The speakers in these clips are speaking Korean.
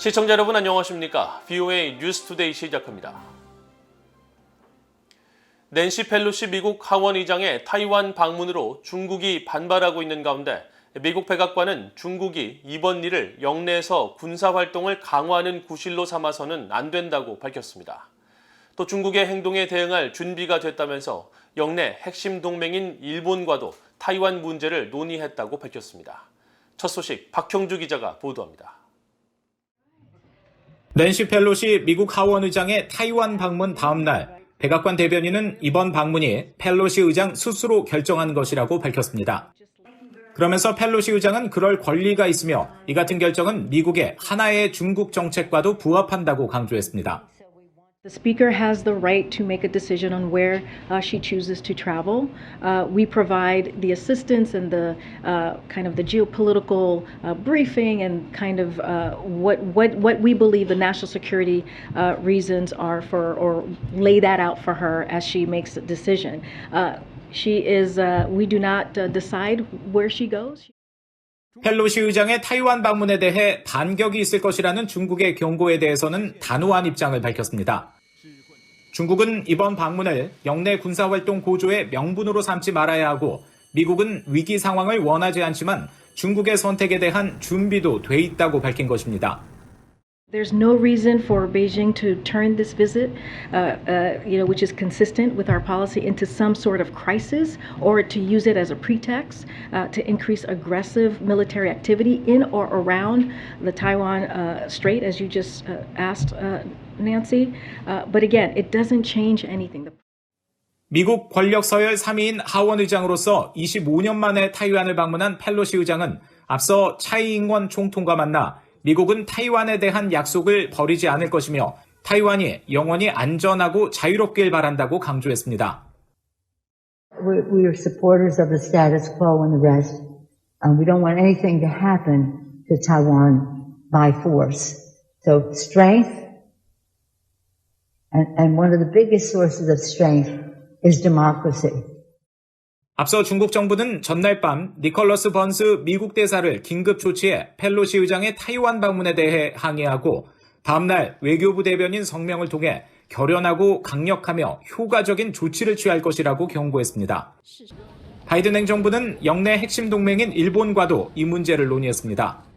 시청자 여러분 안녕하십니까? VOA 뉴스투데이 시작합니다. 낸시 펠로시 미국 하원 의장의 타이완 방문으로 중국이 반발하고 있는 가운데 미국 백악관은 중국이 이번 일을 영내에서 군사활동을 강화하는 구실로 삼아서는 안 된다고 밝혔습니다. 또 중국의 행동에 대응할 준비가 됐다면서 영내 핵심 동맹인 일본과도 타이완 문제를 논의했다고 밝혔습니다. 첫 소식 박형주 기자가 보도합니다. 낸시 펠로시 미국 하원 의장의 타이완 방문 다음 날 백악관 대변인은 이번 방문이 펠로시 의장 스스로 결정한 것이라고 밝혔습니다. 그러면서 펠로시 의장은 그럴 권리가 있으며 이 같은 결정은 미국의 하나의 중국 정책과도 부합한다고 강조했습니다. The speaker has the right to make a decision on where she chooses to travel. We provide the assistance and the kind of the geopolitical briefing and kind of what we believe the national security reasons are for, or lay that out for her as she makes a decision. We do not decide where she goes. 펠로시 의장의 타이완 방문에 대해 반격이 있을 것이라는 중국의 경고에 대해서는 단호한 입장을 밝혔습니다. 중국은 이번 방문을 영내 군사활동 고조의 명분으로 삼지 말아야 하고 미국은 위기 상황을 원하지 않지만 중국의 선택에 대한 준비도 돼 있다고 밝힌 것입니다. There's no reason for Beijing to turn this visit, which is consistent with our policy, into some sort of crisis, or to use it as a pretext to increase aggressive military activity in or around the Taiwan Strait, as you just asked, Nancy. But again, it doesn't change anything. 미국 권력 서열 3위인 하원 의장으로서 25년 만에 타이완을 방문한 펠로시 의장은 앞서 차이 잉원 총통과 만나 미국은 타이완에 대한 약속을 버리지 않을 것이며 타이완이 영원히 안전하고 자유롭길 바란다고 강조했습니다. We are supporters of the status quo and the rest. We don't want anything to happen to Taiwan by force. So strength, and one of the biggest sources of strength is democracy. 앞서 중국 정부는 전날 밤 니콜러스 번스 미국 대사를 긴급 조치해 펠로시 의장의 타이완 방문에 대해 항의하고 다음날 외교부 대변인 성명을 통해 결연하고 강력하며 효과적인 조치를 취할 것이라고 경고했습니다. 바이든 행정부는 영내 핵심 동맹인 일본과도 이 문제를 논의했습니다.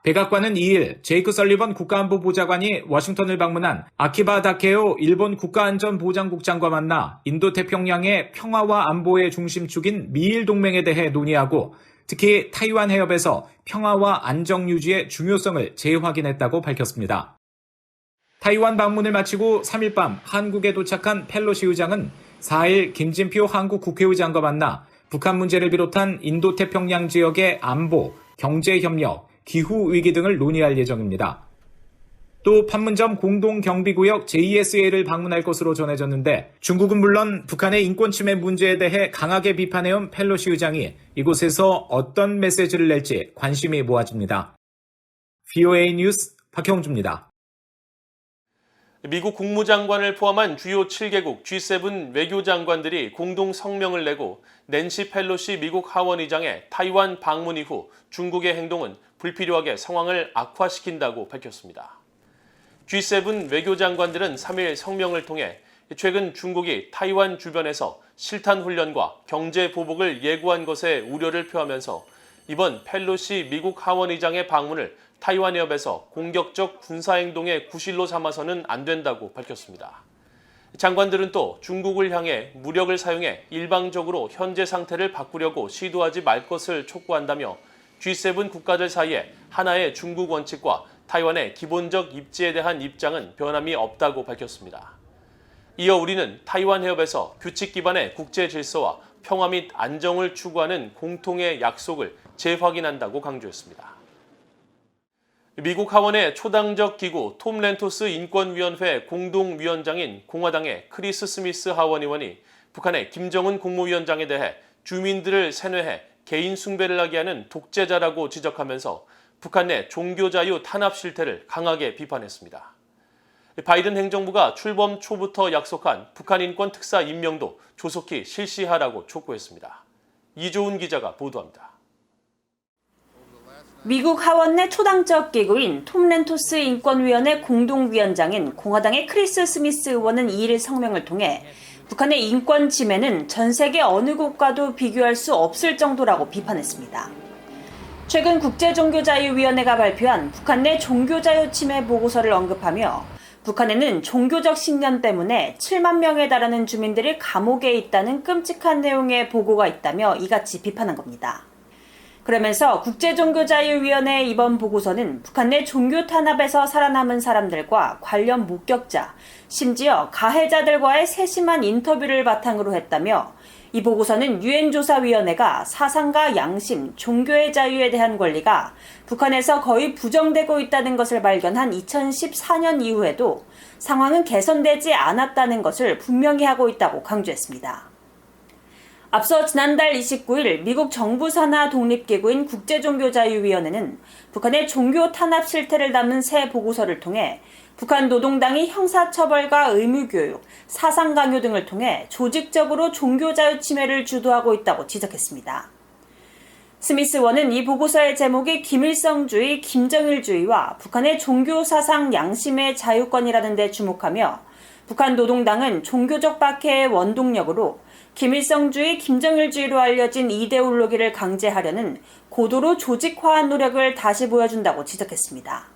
백악관은 2일 제이크 설리번 국가안보보좌관이 워싱턴을 방문한 아키바 다케오 일본 국가안전보장국장과 만나 인도태평양의 평화와 안보의 중심축인 미일 동맹에 대해 논의하고 특히 타이완 해협에서 평화와 안정 유지의 중요성을 재확인했다고 밝혔습니다. 타이완 방문을 마치고 3일 밤 한국에 도착한 펠로시 의장은 4일 김진표 한국 국회의장과 만나 북한 문제를 비롯한 인도태평양 지역의 안보, 경제협력, 기후위기 등을 논의할 예정입니다. 또 판문점 공동경비구역 JSA를 방문할 것으로 전해졌는데 중국은 물론 북한의 인권침해 문제에 대해 강하게 비판해온 펠로시 의장이 이곳에서 어떤 메시지를 낼지 관심이 모아집니다. VOA 뉴스 박형주입니다. 미국 국무장관을 포함한 주요 7개국 G7 외교장관들이 공동 성명을 내고 낸시 펠로시 미국 하원 의장의 타이완 방문 이후 중국의 행동은 불필요하게 상황을 악화시킨다고 밝혔습니다. G7 외교장관들은 3일 성명을 통해 최근 중국이 타이완 주변에서 실탄 훈련과 경제 보복을 예고한 것에 우려를 표하면서 이번 펠로시 미국 하원 의장의 방문을 타이완 해협에서 공격적 군사행동의 구실로 삼아서는 안 된다고 밝혔습니다. 장관들은 또 중국을 향해 무력을 사용해 일방적으로 현재 상태를 바꾸려고 시도하지 말 것을 촉구한다며 G7 국가들 사이에 하나의 중국 원칙과 타이완의 기본적 입지에 대한 입장은 변함이 없다고 밝혔습니다. 이어 우리는 타이완 해협에서 규칙 기반의 국제 질서와 평화 및 안정을 추구하는 공통의 약속을 재확인한다고 강조했습니다. 미국 하원의 초당적 기구 톰 렌토스 인권위원회 공동위원장인 공화당의 크리스 스미스 하원 의원이 북한의 김정은 국무위원장에 대해 주민들을 세뇌해 개인 숭배를 하게 하는 독재자라고 지적하면서 북한 내 종교자유 탄압 실태를 강하게 비판했습니다. 바이든 행정부가 출범 초부터 약속한 북한 인권 특사 임명도 조속히 실시하라고 촉구했습니다. 이조훈 기자가 보도합니다. 미국 하원 내 초당적 기구인 톰 렌토스 인권위원회 공동위원장인 공화당의 크리스 스미스 의원은 2일 성명을 통해 북한의 인권 침해는 전 세계 어느 곳과도 비교할 수 없을 정도라고 비판했습니다. 최근 국제종교자유위원회가 발표한 북한 내 종교자유 침해 보고서를 언급하며 북한에는 종교적 신념 때문에 7만 명에 달하는 주민들이 감옥에 있다는 끔찍한 내용의 보고가 있다며 이같이 비판한 겁니다. 그러면서 국제종교자유위원회의 이번 보고서는 북한 내 종교 탄압에서 살아남은 사람들과 관련 목격자, 심지어 가해자들과의 세심한 인터뷰를 바탕으로 했다며 이 보고서는 유엔조사위원회가 사상과 양심, 종교의 자유에 대한 권리가 북한에서 거의 부정되고 있다는 것을 발견한 2014년 이후에도 상황은 개선되지 않았다는 것을 분명히 하고 있다고 강조했습니다. 앞서 지난달 29일 미국 정부 산하 독립기구인 국제종교자유위원회는 북한의 종교 탄압 실태를 담은 새 보고서를 통해 북한 노동당이 형사처벌과 의무교육, 사상 강요 등을 통해 조직적으로 종교자유 침해를 주도하고 있다고 지적했습니다. 스미스 의원은 이 보고서의 제목이 김일성주의, 김정일주의와 북한의 종교사상 양심의 자유권이라는 데 주목하며 북한 노동당은 종교적 박해의 원동력으로 김일성주의, 김정일주의로 알려진 이데올로기를 강제하려는 고도로 조직화한 노력을 다시 보여준다고 지적했습니다.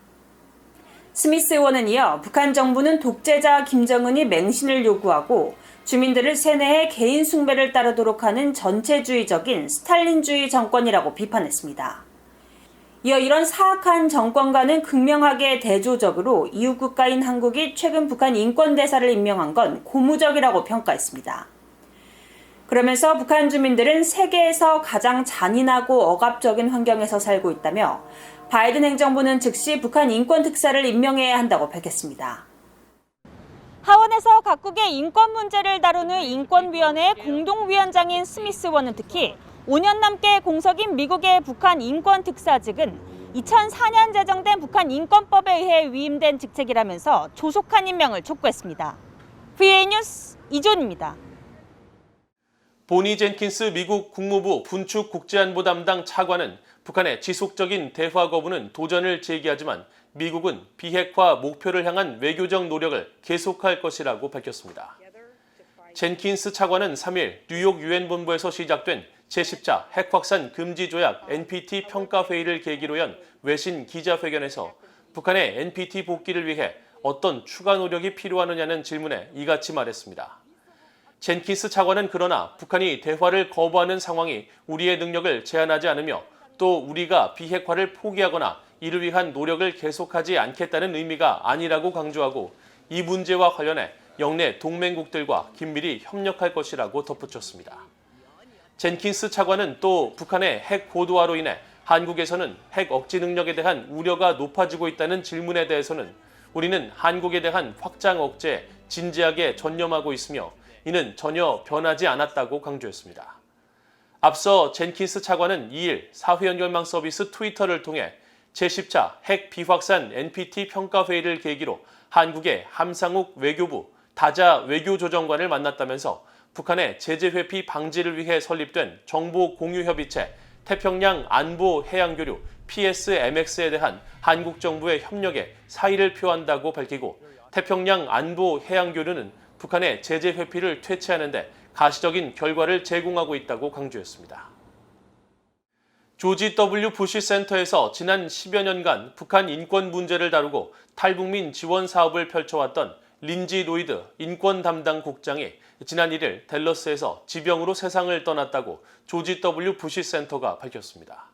스미스 의원은 이어 북한 정부는 독재자 김정은이 맹신을 요구하고 주민들을 세뇌해 개인 숭배를 따르도록 하는 전체주의적인 스탈린주의 정권이라고 비판했습니다. 이어 이런 사악한 정권과는 극명하게 대조적으로 이웃국가인 한국이 최근 북한 인권대사를 임명한 건 고무적이라고 평가했습니다. 그러면서 북한 주민들은 세계에서 가장 잔인하고 억압적인 환경에서 살고 있다며 바이든 행정부는 즉시 북한 인권 특사를 임명해야 한다고 밝혔습니다. 하원에서 각국의 인권 문제를 다루는 인권위원회의 공동위원장인 스미스 의원은 특히 5년 넘게 공석인 미국의 북한 인권 특사직은 2004년 제정된 북한 인권법에 의해 위임된 직책이라면서 조속한 임명을 촉구했습니다. VA 뉴스 이존입니다. 보니 젠킨스 미국 국무부 분축 국제안보 담당 차관은 북한의 지속적인 대화 거부는 도전을 제기하지만 미국은 비핵화 목표를 향한 외교적 노력을 계속할 것이라고 밝혔습니다. 젠킨스 차관은 3일 뉴욕 유엔 본부에서 시작된 제10차 핵확산 금지 조약 NPT 평가 회의를 계기로 연 외신 기자회견에서 북한의 NPT 복귀를 위해 어떤 추가 노력이 필요하느냐는 질문에 이같이 말했습니다. 젠킨스 차관은 그러나 북한이 대화를 거부하는 상황이 우리의 능력을 제한하지 않으며 또 우리가 비핵화를 포기하거나 이를 위한 노력을 계속하지 않겠다는 의미가 아니라고 강조하고 이 문제와 관련해 영내 동맹국들과 긴밀히 협력할 것이라고 덧붙였습니다. 젠킨스 차관은 또 북한의 핵 고도화로 인해 한국에서는 핵 억지 능력에 대한 우려가 높아지고 있다는 질문에 대해서는 우리는 한국에 대한 확장 억제에 진지하게 전념하고 있으며 이는 전혀 변하지 않았다고 강조했습니다. 앞서 젠킨스 차관은 2일 사회연결망 서비스 트위터를 통해 제10차 핵 비확산 NPT 평가회의를 계기로 한국의 함상욱 외교부, 다자 외교조정관을 만났다면서 북한의 제재 회피 방지를 위해 설립된 정보공유협의체 태평양 안보 해양교류 PSMX에 대한 한국 정부의 협력에 사의를 표한다고 밝히고 태평양 안보 해양교류는 북한의 제재 회피를 퇴치하는 데 가시적인 결과를 제공하고 있다고 강조했습니다. 조지 W. 부시 센터에서 지난 10여 년간 북한 인권 문제를 다루고 탈북민 지원 사업을 펼쳐왔던 린지 로이드 인권 담당 국장이 지난 1일 댈러스에서 지병으로 세상을 떠났다고 조지 W. 부시 센터가 밝혔습니다.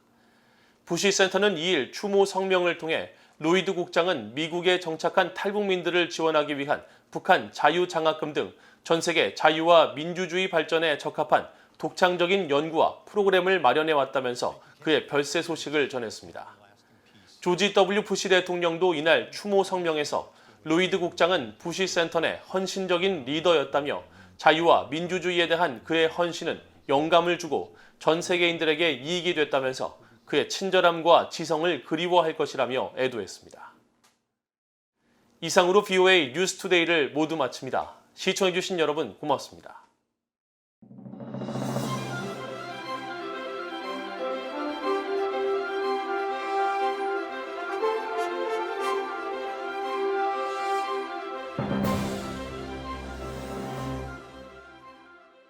부시 센터는 2일 추모 성명을 통해 로이드 국장은 미국에 정착한 탈북민들을 지원하기 위한 북한 자유장학금 등 전 세계 자유와 민주주의 발전에 적합한 독창적인 연구와 프로그램을 마련해왔다면서 그의 별세 소식을 전했습니다. 조지 W. 부시 대통령도 이날 추모 성명에서 로이드 국장은 부시 센터 내 헌신적인 리더였다며 자유와 민주주의에 대한 그의 헌신은 영감을 주고 전 세계인들에게 이익이 됐다면서 그의 친절함과 지성을 그리워할 것이라며 애도했습니다. 이상으로 VOA 뉴스투데이를 모두 마칩니다. 시청해주신 여러분 고맙습니다.